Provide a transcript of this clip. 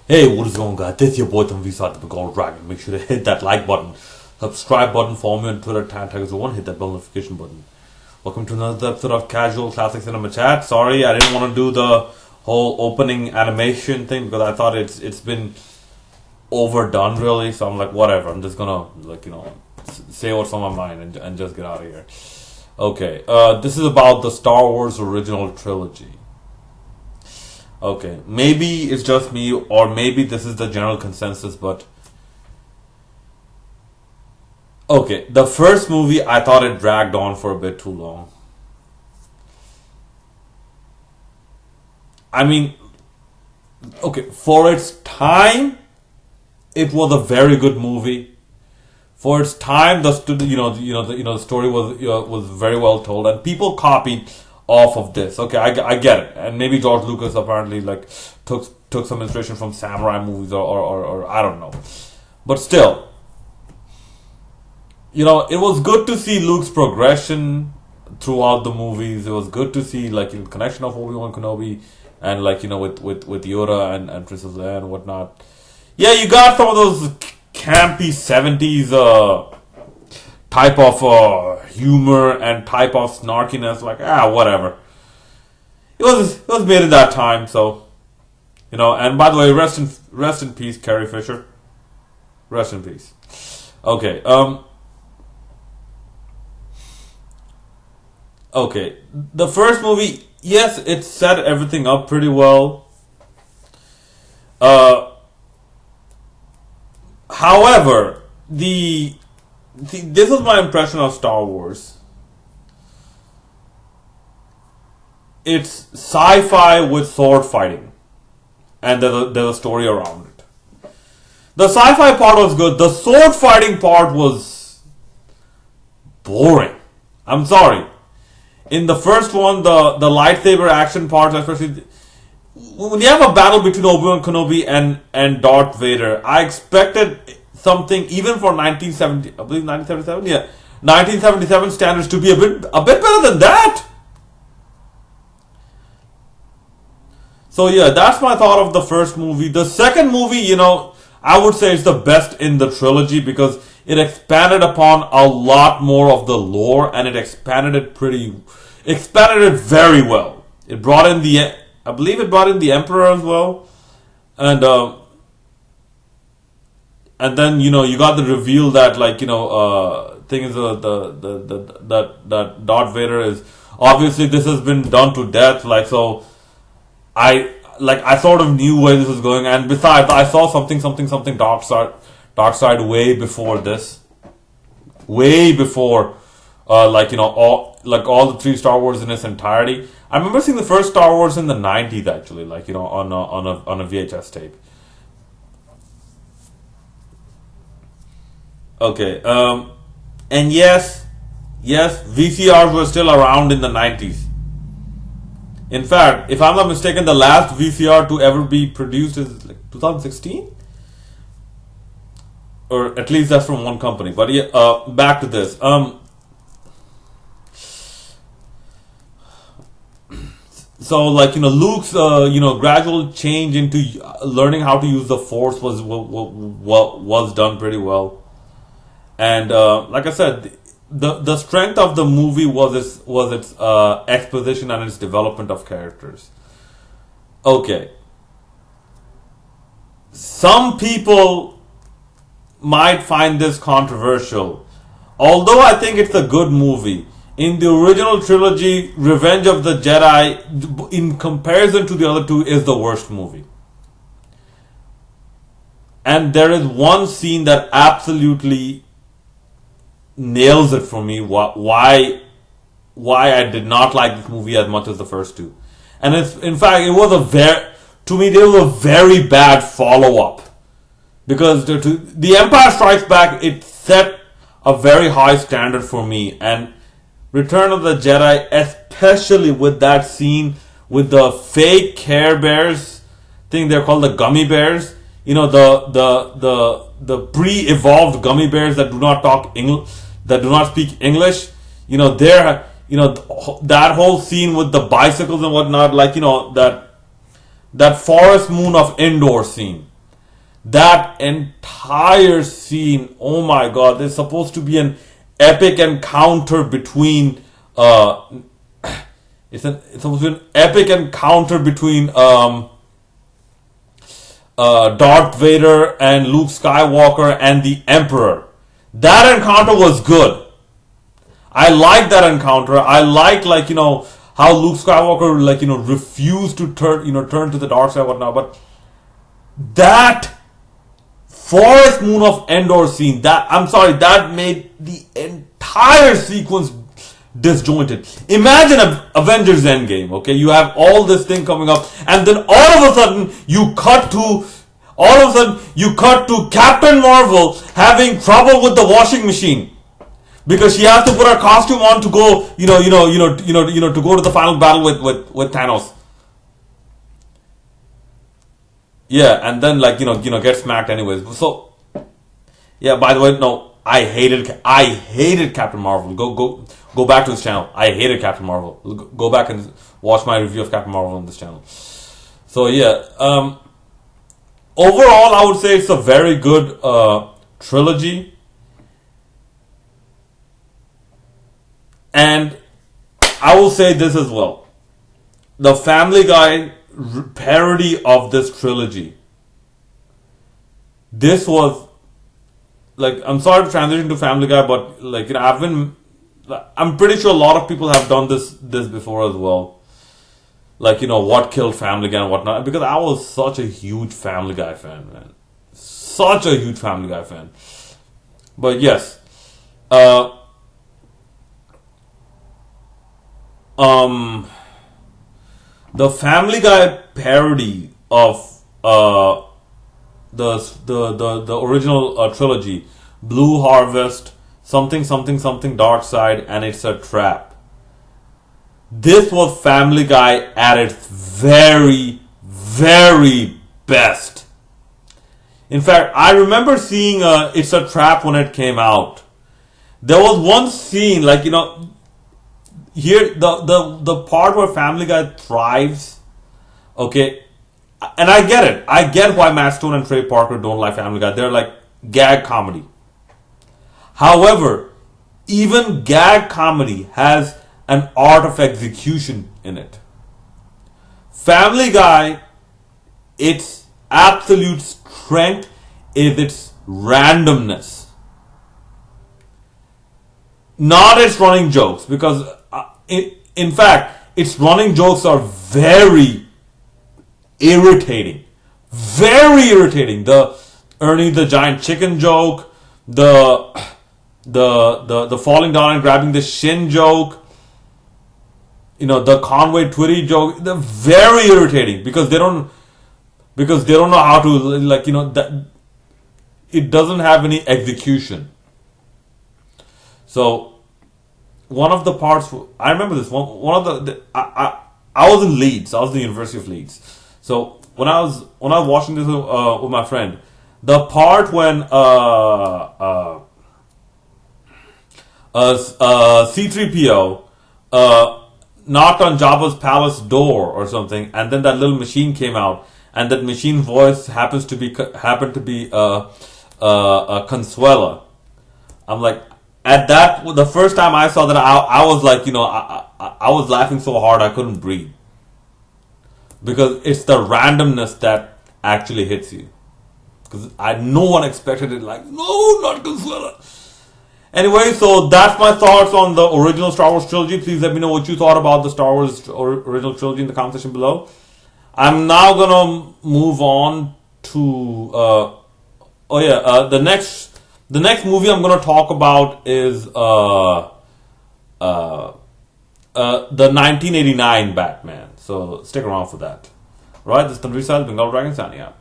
Hey, what is going on, guys? This is your boy Tom Visa, the Gold Dragon. Make sure to hit that like button, subscribe button, follow me on Twitter, #Tiger01, hit that bell notification button. Welcome to another episode of Casual Classic Cinema Chat. Sorry, I didn't want to do the whole opening animation thing because I thought it's been overdone really. So I'm like, whatever. I'm just gonna say what's on my mind and just get out of here. Okay, this is about the Star Wars original trilogy. Okay, maybe it's just me, or maybe this is the general consensus, but okay, the first movie I thought it dragged on for a bit too long. I mean, okay, for its time, it was a very good movie. For its time, the story was very well told, and people copied off of this. Okay, I get it, and maybe George Lucas apparently took some inspiration from samurai movies or I don't know, but still, it was good to see Luke's progression throughout the movies. It was good to see the connection of Obi-Wan Kenobi and with Yoda and Princess Leia and whatnot. Yeah, you got some of those campy 70s type of humor and type of snarkiness, whatever. It was made in that time, so and by the way, rest in peace, Carrie Fisher. Rest in peace. Okay, okay. The first movie, yes, it set everything up pretty well. However, this is my impression of Star Wars. It's sci-fi with sword fighting, and there's a story around it. The sci-fi part was good. The sword fighting part was boring. I'm sorry. In the first one, the lightsaber action part, especially when you have a battle between Obi-Wan Kenobi and Darth Vader, I expected something even for 1970, I believe 1977, yeah, 1977 standards to be a bit better than that. So yeah, that's my thought of the first movie. The second movie, I would say it's the best in the trilogy because it expanded upon a lot more of the lore and it expanded it very well. It brought in I believe it brought in the Emperor as well, and then you got the reveal that thing is that Darth Vader is obviously this has been done to death. So I sort of knew where this was going, and besides I saw something dark side way before this, way before all the three Star Wars in its entirety. I remember seeing the first Star Wars in the 90s actually, on a VHS tape. Okay, and yes, VCRs were still around in the 90s. In fact, if I'm not mistaken, the last VCR to ever be produced is 2016? Or at least that's from one company. But yeah, back to this. So Luke's gradual change into learning how to use the Force was done pretty well. And like I said, the strength of the movie was its exposition and its development of characters. Okay, some people might find this controversial, although I think it's a good movie. In the original trilogy, Revenge of the Jedi, in comparison to the other two, is the worst movie. And there is one scene that absolutely nails it for me. Why I did not like this movie as much as the first two, and in fact it was there was a very bad follow up because the Empire Strikes Back, it set a very high standard for me, and Return of the Jedi, especially with that scene with the fake Care Bears thing, they're called the gummy bears. The pre-evolved gummy bears that do not talk English, that do not speak English. That whole scene with the bicycles and whatnot, that Forest Moon of Endor scene. That entire scene, oh my god, there's supposed to be an epic encounter between it's supposed to be an epic encounter between Darth Vader and Luke Skywalker and the Emperor. That encounter was good. I like that encounter. I like how Luke Skywalker refused to turn to the dark side and whatnot. But that Forest Moon of Endor scene, that made the entire sequence disjointed. Imagine Avengers Endgame, okay? You have all this thing coming up, and then all of a sudden you cut to Captain Marvel having trouble with the washing machine because she has to put her costume on to go, to go to the final battle with Thanos. Yeah, and then get smacked anyways. So, yeah. By the way, no, I hated Captain Marvel. Go back to this channel. I hated Captain Marvel. Go back and watch my review of Captain Marvel on this channel. So yeah, overall, I would say it's a very good trilogy, and I will say this as well: the Family Guy parody of this trilogy. This was I'm sorry to transition to Family Guy, but I'm pretty sure a lot of people have done this before as well. What killed Family Guy and whatnot. Because I was such a huge Family Guy fan, man. Such a huge Family Guy fan. But yes, the Family Guy parody of the original trilogy, Blue Harvest, something something something Dark Side, and It's a Trap. This was Family Guy at its very, very best. In fact, I remember seeing It's a Trap when it came out. There was one scene, here the part where Family Guy thrives, okay, and I get it. I get why Matt Stone and Trey Parker don't like Family Guy. They're like gag comedy. However, even gag comedy has an art of execution in it. Family Guy, its absolute strength is its randomness, not its running jokes, because in fact, its running jokes are very irritating. Very irritating. The Ernie the Giant Chicken joke, the falling down and grabbing the shin joke, the Conway Twitty joke. They're very irritating because they don't know how to that it doesn't have any execution. So one of the parts, I remember this one of the I was in Leeds. I was in the University of Leeds. So when I was watching this with my friend, the part when C-3PO knocked on Jabba's palace door or something, and then that little machine came out, and that machine voice happened to be Consuela. I'm like, at that, the first time I saw that, I was like, I was laughing so hard I couldn't breathe. Because it's the randomness that actually hits you. Because no one expected it, no, not Consuela. Anyway, so that's my thoughts on the original Star Wars trilogy. Please let me know what you thought about the Star Wars original trilogy in the comment section below. I'm now gonna move on to the next movie I'm gonna talk about is the 1989 Batman. So stick around for that. Right, this is Tanvir Sahil, Bengal Dragon signing out.